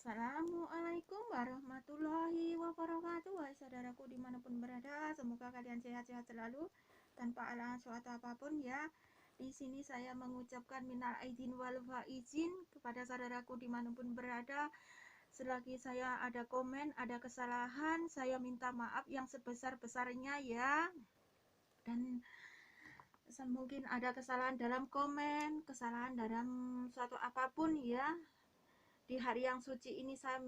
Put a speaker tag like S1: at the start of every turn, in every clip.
S1: Assalamualaikum warahmatullahi wabarakatuh. Wahai saudaraku dimanapun berada, semoga kalian sehat-sehat selalu tanpa halangan suatu apapun ya. Di sini saya mengucapkan minal aidin wal faizin kepada saudaraku dimanapun berada. Selagi saya ada komen, ada kesalahan, saya minta maaf yang sebesar-besarnya ya. Dan mungkin ada kesalahan dalam komen, kesalahan dalam suatu apapun ya. Di hari yang suci ini saya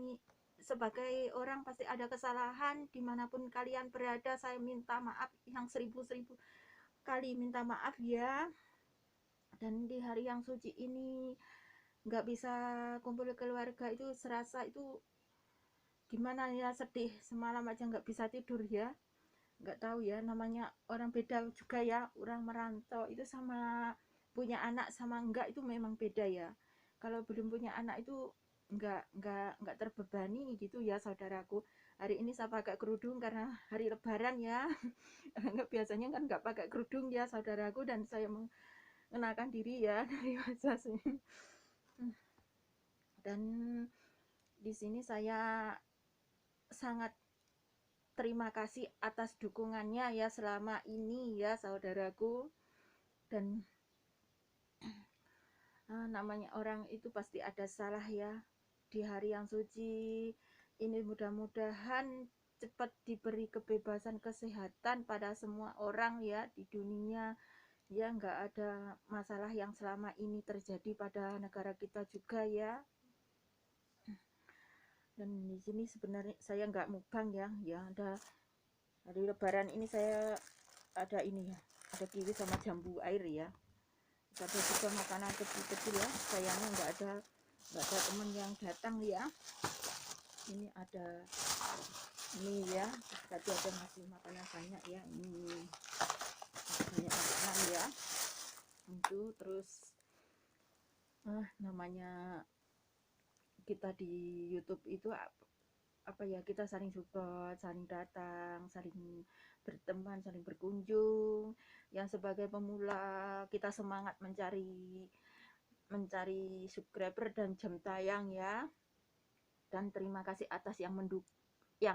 S1: sebagai orang pasti ada kesalahan, dimanapun kalian berada. Saya minta maaf yang seribu-seribu kali minta maaf ya. Dan di hari yang suci ini nggak bisa kumpul keluarga, itu serasa itu gimana ya, sedih. Semalam aja nggak bisa tidur ya. Nggak tahu ya, namanya orang beda juga ya, orang merantau itu sama punya anak sama enggak itu memang beda ya. Kalau belum punya anak itu enggak terbebani gitu ya saudaraku. Hari ini saya pakai kerudung karena hari lebaran ya. Enggak, biasanya kan enggak pakai kerudung ya saudaraku, dan saya mengenakan diri ya dari masa sini. Dan di sini saya sangat terima kasih atas dukungannya ya selama ini ya saudaraku. Dan namanya orang itu pasti ada salah ya. Di hari yang suci ini mudah-mudahan cepat diberi kebebasan kesehatan pada semua orang ya di dunia ya, nggak ada masalah yang selama ini terjadi pada negara kita juga ya. Dan di sini sebenarnya saya nggak mukbang ya, ada hari lebaran ini saya ada ini ya, ada kiwi sama jambu air ya. Ada juga makanan kecil-kecil ya, sayangnya nggak ada teman yang datang ya. Ini ada ini ya, tadi ada ngasih makanan banyak ya, ini banyak makanan ya itu. Terus namanya kita di YouTube itu apa ya, kita saling support, saling datang, saling berteman, saling berkunjung. Yang sebagai pemula kita semangat mencari subscriber dan jam tayang ya. Dan terima kasih atas yang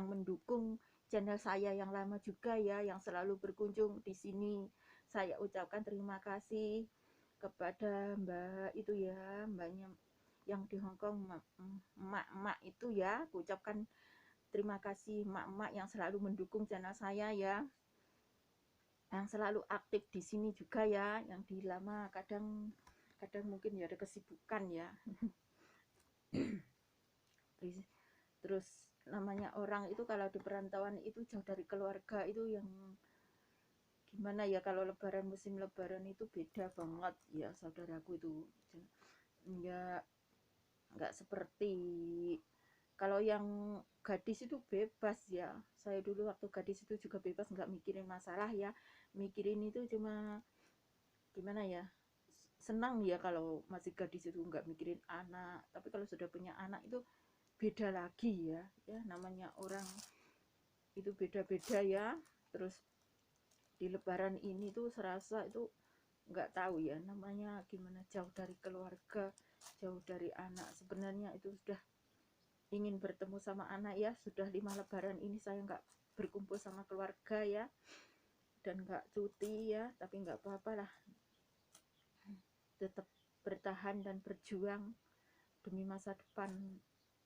S1: mendukung channel saya yang lama juga ya, yang selalu berkunjung di sini. Saya ucapkan terima kasih kepada Mbak itu ya, Mbaknya yang di Hongkong, emak-emak itu ya. Aku ucapkan terima kasih emak-emak yang selalu mendukung channel saya ya, yang selalu aktif di sini juga ya. Yang di lama kadang mungkin ya ada kesibukan ya. Terus namanya orang itu kalau di perantauan itu jauh dari keluarga itu yang gimana ya, kalau lebaran, musim lebaran itu beda banget ya saudaraku. Itu nggak seperti kalau yang gadis itu bebas ya. Saya dulu waktu gadis itu juga bebas, nggak mikirin masalah ya. Mikirin itu cuma gimana ya, senang ya kalau masih gadis itu nggak mikirin anak. Tapi kalau sudah punya anak itu beda lagi ya. Namanya orang itu beda-beda ya. Terus di lebaran ini tuh serasa itu nggak tahu ya, namanya gimana, jauh dari keluarga, jauh dari anak. Sebenarnya itu sudah ingin bertemu sama anak ya. Sudah 5 lebaran ini saya nggak berkumpul sama keluarga ya, dan nggak cuti ya. Tapi nggak apa-apa lah, tetap bertahan dan berjuang demi masa depan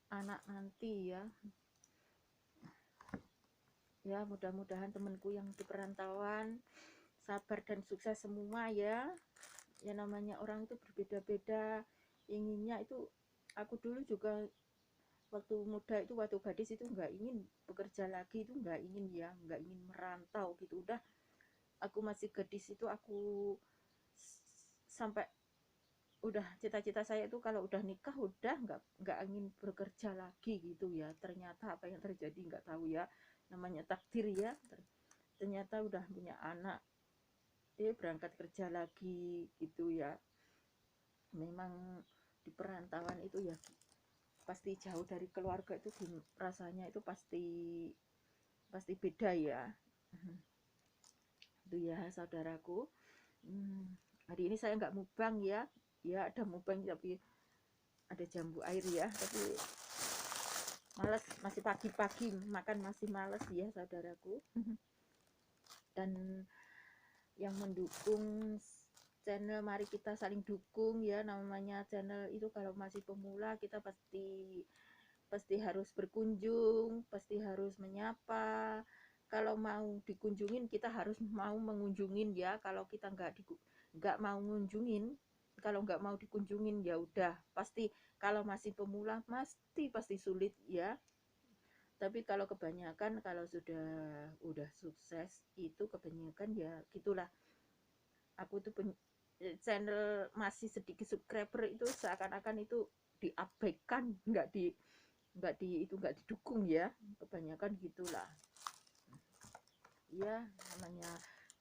S1: anak nanti ya. Ya mudah-mudahan temanku yang di perantauan sabar dan sukses semua ya. Ya namanya orang itu berbeda-beda inginnya itu. Aku dulu juga waktu muda itu, waktu gadis itu nggak ingin bekerja lagi, itu nggak ingin ya, nggak ingin merantau gitu. Udah aku masih gadis itu aku sampai udah cita-cita saya itu kalau udah nikah udah nggak ingin bekerja lagi gitu ya. Ternyata apa yang terjadi nggak tahu ya, namanya takdir ya. Ternyata udah punya anak berangkat kerja lagi gitu ya. Memang di perantauan itu ya pasti jauh dari keluarga itu rasanya itu pasti beda ya. Itu ya saudaraku. Hari ini saya nggak mukbang ya, ada mukbang tapi ada jambu air ya. Tapi
S2: males, masih pagi-pagi makan masih males ya saudaraku. Dan yang mendukung channel, mari kita saling dukung ya, namanya channel itu kalau masih pemula kita pasti harus berkunjung, pasti harus menyapa. Kalau mau dikunjungin kita harus mau mengunjungin ya. Kalau kita nggak mau ngunjungin, kalau nggak mau dikunjungin ya udah pasti, kalau masih pemula pasti sulit ya. Tapi kalau kebanyakan, kalau udah sukses itu kebanyakan ya gitulah. Aku tuh channel masih sedikit subscriber itu seakan-akan itu diabaikan, nggak didukung ya, kebanyakan gitulah ya. Namanya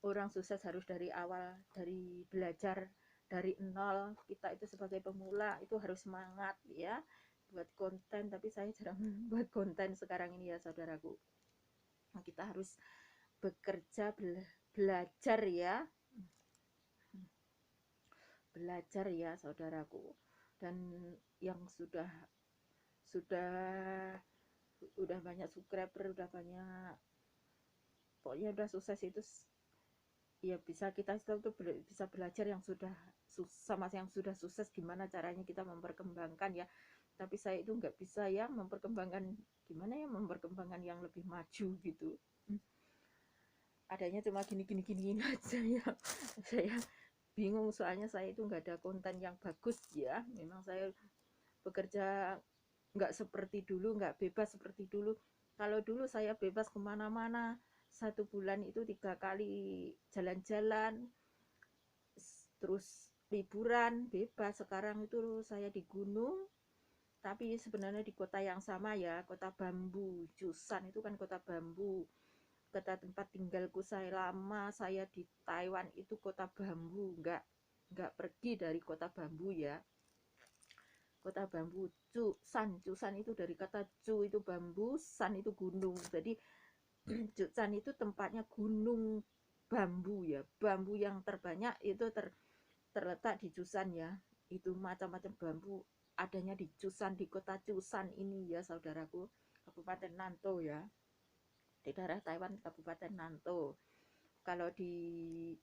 S2: orang sukses harus dari awal, dari belajar dari nol. Kita itu sebagai pemula itu harus semangat ya buat konten, tapi saya jarang buat konten sekarang ini ya saudaraku. Kita harus bekerja, belajar ya, belajar ya saudaraku. Dan yang sudah banyak subscriber, udah banyak, pokoknya udah sukses itu ya, kita tuh bisa belajar yang sama yang sudah sukses gimana caranya kita memperkembangkan ya. Tapi saya itu nggak bisa ya memperkembangkan, gimana ya memperkembangkan yang lebih maju gitu. Adanya cuma gini aja ya. Saya bingung soalnya saya itu nggak ada konten yang bagus ya. Memang saya bekerja nggak seperti dulu, nggak bebas seperti dulu. Kalau dulu saya bebas kemana-mana, 1 bulan itu 3 kali jalan-jalan, terus liburan bebas. Sekarang itu saya di gunung, tapi sebenarnya di kota yang sama ya, kota bambu. Jusan itu kan kota bambu. Kota tempat tinggalku saya lama, saya di Taiwan itu kota bambu, nggak pergi dari kota bambu ya. Kota bambu, Cusan itu dari kata cu itu bambu, san itu gunung. Jadi Cusan itu tempatnya gunung bambu ya. Bambu yang terbanyak itu terletak di Cusan ya. Itu macam-macam bambu adanya di Cusan, di kota Cusan ini ya saudaraku. Kabupaten Nantou ya. Di daerah Taiwan, Kabupaten Nantou. Kalau di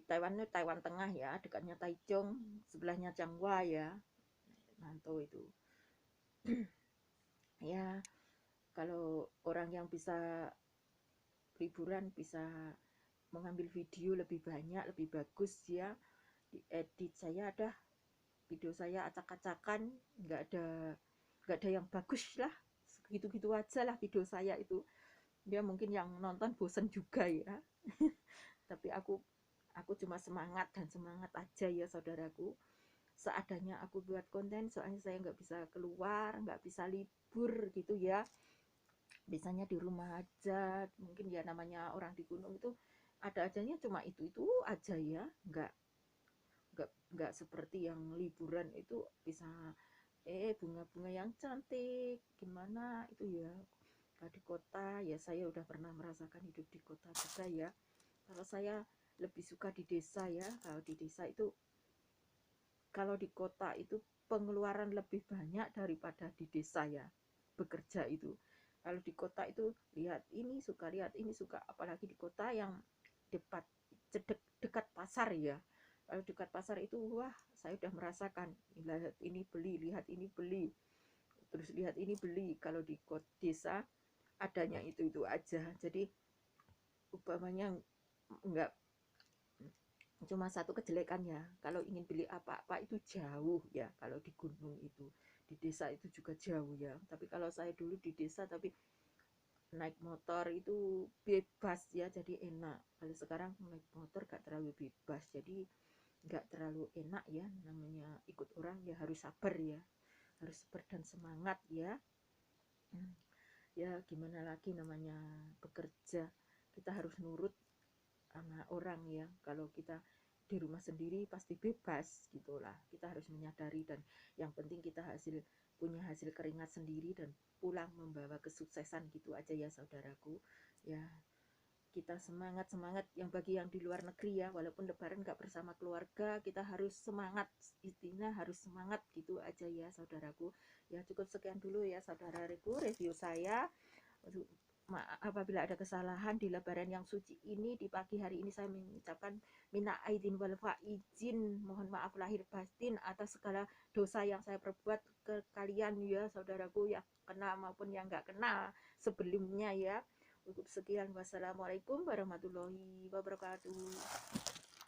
S2: Taiwan itu Taiwan Tengah ya, dekatnya Taichung, sebelahnya Changhua ya, Nantou itu. Ya, kalau orang yang bisa liburan, bisa mengambil video lebih banyak, lebih bagus ya, diedit saya ada video saya acak-acakan, nggak ada yang bagus lah, gitu-gitu aja lah video saya itu. Dia mungkin yang nonton bosen juga ya. Tapi aku cuma semangat dan semangat aja ya saudaraku. Seadanya aku buat konten, soalnya saya nggak bisa keluar, nggak bisa libur gitu ya. Biasanya di rumah aja, mungkin ya namanya orang di gunung itu ada ajanya cuma itu aja ya, nggak seperti yang liburan itu bisa bunga-bunga yang cantik gimana itu ya. Kalau di kota ya, saya udah pernah merasakan hidup di kota juga ya. Kalau saya lebih suka di desa ya. Kalau di desa itu, kalau di kota itu pengeluaran lebih banyak daripada di desa ya, bekerja itu. Kalau di kota itu lihat ini suka, apalagi di kota yang dekat dekat pasar ya. Kalau dekat pasar itu wah, saya udah merasakan, lihat ini beli, lihat ini beli, terus lihat ini beli. Kalau di desa adanya itu aja. Jadi umpamanya enggak, cuma satu kejelekannya, kalau ingin beli apa-apa itu jauh ya. Kalau di gunung itu, di desa itu juga jauh ya. Tapi kalau saya dulu di desa tapi naik motor itu bebas ya, jadi enak. Kalau sekarang naik motor gak terlalu bebas, jadi gak terlalu enak ya. Namanya ikut orang ya harus sabar ya, harus sabar dan semangat ya. Ya gimana lagi, namanya bekerja kita harus nurut sama orang ya. Kalau kita di rumah sendiri pasti bebas gitulah, kita harus menyadari. Dan yang penting kita punya hasil keringat sendiri dan pulang membawa kesuksesan gitu aja ya saudaraku ya. kita semangat yang bagi yang di luar negeri ya, walaupun lebaran nggak bersama keluarga, kita harus semangat, intinya harus semangat gitu aja ya saudaraku. Ya cukup sekian dulu ya saudaraku review saya. Apabila ada kesalahan di lebaran yang suci ini, di pagi hari ini saya mengucapkan minna aidin wal faizin, mohon maaf lahir batin atas segala dosa yang saya perbuat ke kalian ya saudaraku, yang kena maupun yang nggak kena sebelumnya ya. Cukup sekian, wassalamualaikum warahmatullahi wabarakatuh.